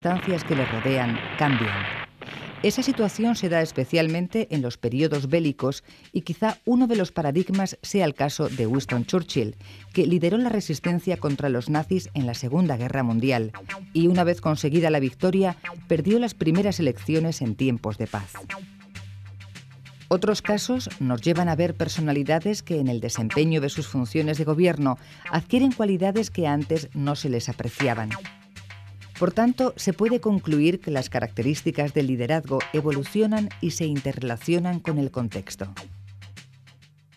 circunstancias que le rodean cambian. Esa situación se da especialmente en los periodos bélicos y quizá uno de los paradigmas sea el caso de Winston Churchill, que lideró la resistencia contra los nazis en la Segunda Guerra Mundial y, una vez conseguida la victoria, perdió las primeras elecciones en tiempos de paz. Otros casos nos llevan a ver personalidades que en el desempeño de sus funciones de gobierno adquieren cualidades que antes no se les apreciaban. Por tanto, se puede concluir que las características del liderazgo evolucionan y se interrelacionan con el contexto.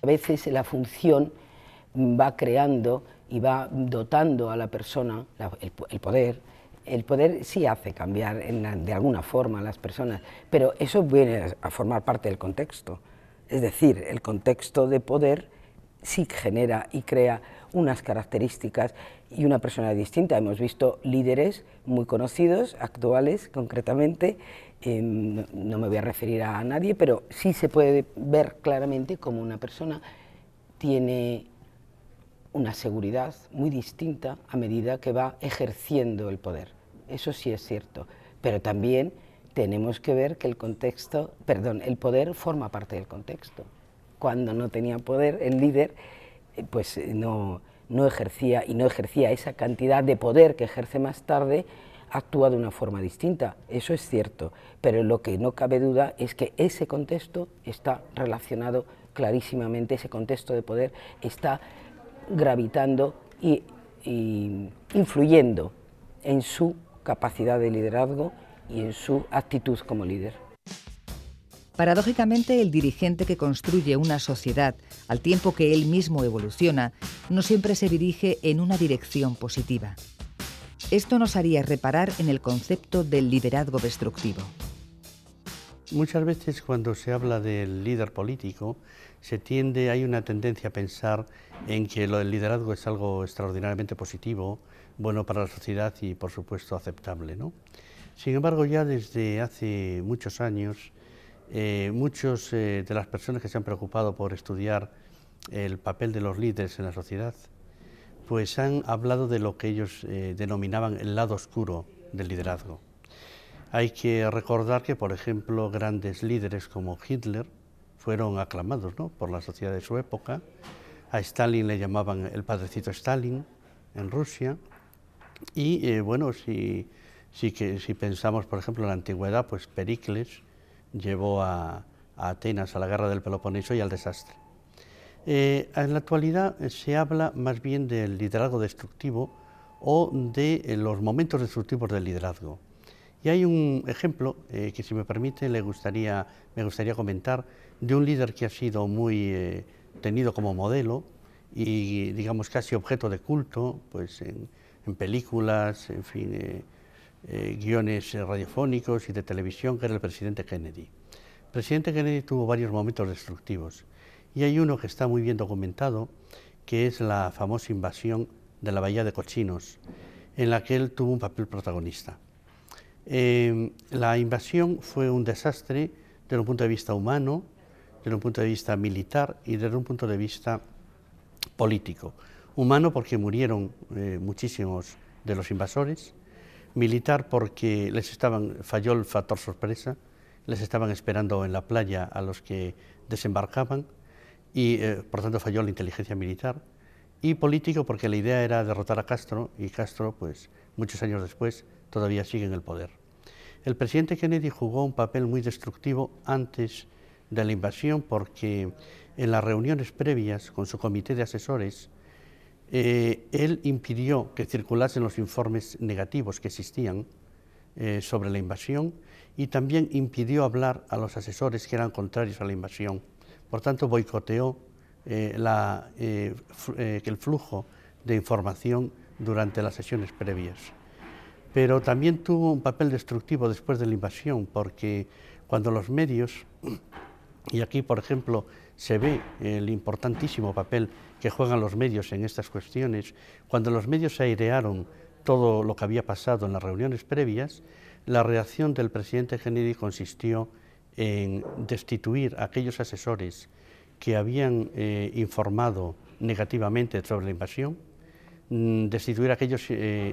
A veces la función va creando y va dotando a la persona, el poder. El poder sí hace cambiar de alguna forma a las personas, pero eso viene a formar parte del contexto. Es decir, el contexto de poder sí genera y crea unas características y una personalidad distinta. Hemos visto líderes muy conocidos, actuales concretamente, no me voy a referir a nadie, pero sí se puede ver claramente cómo una persona tiene una seguridad muy distinta a medida que va ejerciendo el poder. Eso sí es cierto, pero también tenemos que ver que el poder forma parte del contexto. Cuando no tenía poder, el líder pues no ejercía esa cantidad de poder que ejerce más tarde, actúa de una forma distinta. Eso es cierto, pero lo que no cabe duda es que ese contexto está relacionado clarísimamente, ese contexto de poder está gravitando y influyendo en su capacidad de liderazgo y en su actitud como líder. Paradójicamente, el dirigente que construye una sociedad al tiempo que él mismo evoluciona, no siempre se dirige en una dirección positiva. Esto nos haría reparar en el concepto del liderazgo destructivo. Muchas veces cuando se habla del líder político, hay una tendencia a pensar en que lo del liderazgo es algo extraordinariamente positivo, bueno para la sociedad y por supuesto aceptable, ¿no? Sin embargo, ya desde hace muchos años, muchos de las personas que se han preocupado por estudiar el papel de los líderes en la sociedad, pues han hablado de lo que ellos denominaban el lado oscuro del liderazgo. Hay que recordar que, por ejemplo, grandes líderes como Hitler fueron aclamados, ¿no?, por la sociedad de su época. A Stalin le llamaban el padrecito Stalin en Rusia. Y bueno, si pensamos, por ejemplo, en la antigüedad, pues Pericles llevó a Atenas a la guerra del Peloponeso y al desastre. En la actualidad se habla más bien del liderazgo destructivo o de los momentos destructivos del liderazgo. Y hay un ejemplo que, si me permite, me gustaría comentar, de un líder que ha sido muy tenido como modelo y, digamos, casi objeto de culto, pues en películas, en fin, guiones radiofónicos y de televisión, que era el presidente Kennedy. El presidente Kennedy tuvo varios momentos destructivos y hay uno que está muy bien documentado, que es la famosa invasión de la Bahía de Cochinos, en la que él tuvo un papel protagonista. La invasión fue un desastre desde un punto de vista humano, desde un punto de vista militar y desde un punto de vista político. Humano porque murieron muchísimos de los invasores, militar porque falló el factor sorpresa, les estaban esperando en la playa a los que desembarcaban y por tanto falló la inteligencia militar, y político porque la idea era derrotar a Castro y Castro, pues muchos años después, todavía sigue en el poder. El presidente Kennedy jugó un papel muy destructivo antes de la invasión porque en las reuniones previas con su comité de asesores, él impidió que circulasen los informes negativos que existían sobre la invasión y también impidió hablar a los asesores que eran contrarios a la invasión. Por tanto, boicoteó el flujo de información durante las sesiones previas. Pero también tuvo un papel destructivo después de la invasión, porque cuando los medios, y aquí por ejemplo se ve el importantísimo papel que juegan los medios en estas cuestiones, cuando los medios airearon todo lo que había pasado en las reuniones previas, la reacción del presidente Kennedy consistió en destituir a aquellos asesores que habían informado negativamente sobre la invasión, destituir a aquellos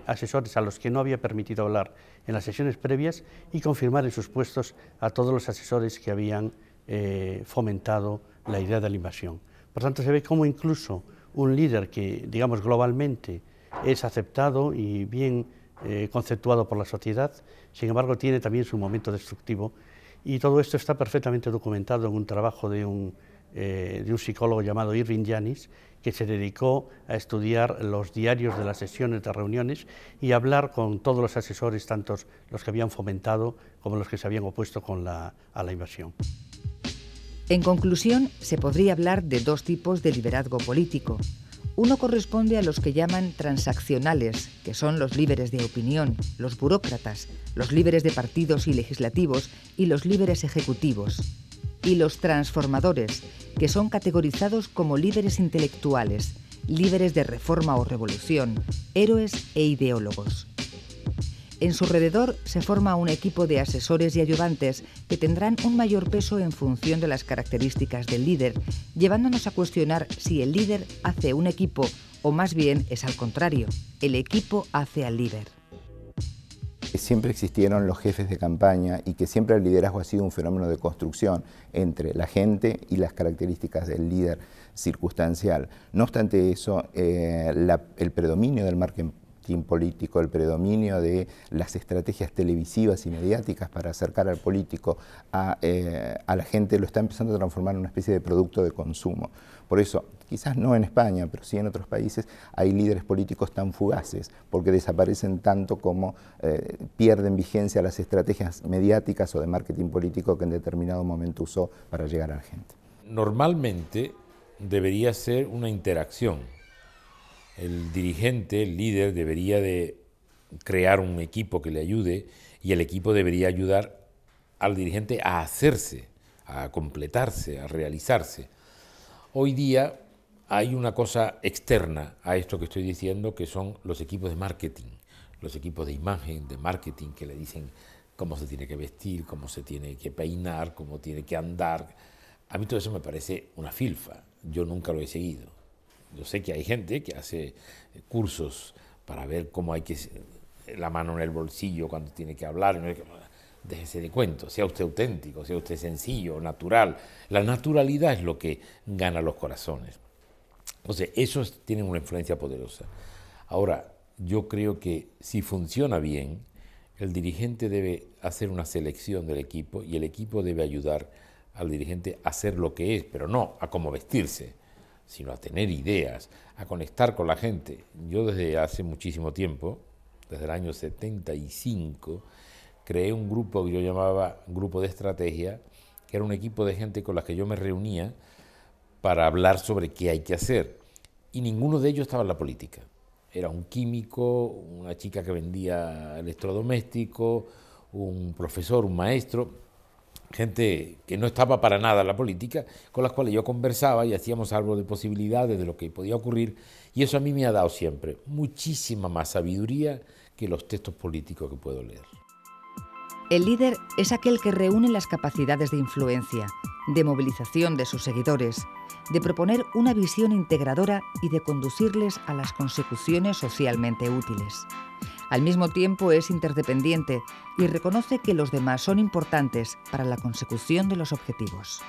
asesores a los que no había permitido hablar en las sesiones previas y confirmar en sus puestos a todos los asesores que habían fomentado la idea de la invasión. Por tanto, se ve cómo incluso un líder que, digamos, globalmente es aceptado y bien conceptuado por la sociedad, sin embargo, tiene también su momento destructivo, y todo esto está perfectamente documentado en un trabajo de un psicólogo llamado Irving Janis, que se dedicó a estudiar los diarios de las sesiones de reuniones y a hablar con todos los asesores, tanto los que habían fomentado como los que se habían opuesto a la invasión. En conclusión, se podría hablar de dos tipos de liderazgo político. Uno corresponde a los que llaman transaccionales, que son los líderes de opinión, los burócratas, los líderes de partidos y legislativos y los líderes ejecutivos. Y los transformadores, que son categorizados como líderes intelectuales, líderes de reforma o revolución, héroes e ideólogos. En su alrededor se forma un equipo de asesores y ayudantes que tendrán un mayor peso en función de las características del líder, llevándonos a cuestionar si el líder hace un equipo o más bien es al contrario, el equipo hace al líder. Siempre existieron los jefes de campaña y que siempre el liderazgo ha sido un fenómeno de construcción entre la gente y las características del líder circunstancial. No obstante eso, el predominio del marketing político, el predominio de las estrategias televisivas y mediáticas para acercar al político a la gente lo está empezando a transformar en una especie de producto de consumo. Por eso, quizás no en España, pero sí en otros países, hay líderes políticos tan fugaces, porque desaparecen tanto como pierden vigencia las estrategias mediáticas o de marketing político que en determinado momento usó para llegar a la gente. Normalmente debería ser una interacción. El dirigente, el líder, debería de crear un equipo que le ayude y el equipo debería ayudar al dirigente a hacerse, a completarse, a realizarse. Hoy día hay una cosa externa a esto que estoy diciendo, que son los equipos de marketing, los equipos de imagen, de marketing, que le dicen cómo se tiene que vestir, cómo se tiene que peinar, cómo tiene que andar. A mí todo eso me parece una filfa, yo nunca lo he seguido. Yo sé que hay gente que hace cursos para ver cómo hay que la mano en el bolsillo cuando tiene que hablar. Déjese de cuento, sea usted auténtico, sea usted sencillo, natural. La naturalidad es lo que gana los corazones. Entonces, esos tienen una influencia poderosa. Ahora, yo creo que si funciona bien, el dirigente debe hacer una selección del equipo y el equipo debe ayudar al dirigente a ser lo que es, pero no a cómo vestirse, sino a tener ideas, a conectar con la gente. Yo desde hace muchísimo tiempo, desde el año 75, creé un grupo que yo llamaba Grupo de Estrategia, que era un equipo de gente con la que yo me reunía para hablar sobre qué hay que hacer. Y ninguno de ellos estaba en la política. Era un químico, una chica que vendía electrodomésticos, un profesor, un maestro, gente que no estaba para nada en la política, con las cuales yo conversaba y hacíamos algo de posibilidades de lo que podía ocurrir, y eso a mí me ha dado siempre muchísima más sabiduría que los textos políticos que puedo leer. El líder es aquel que reúne las capacidades de influencia, de movilización de sus seguidores, de proponer una visión integradora y de conducirles a las consecuciones socialmente útiles. Al mismo tiempo es interdependiente y reconoce que los demás son importantes para la consecución de los objetivos.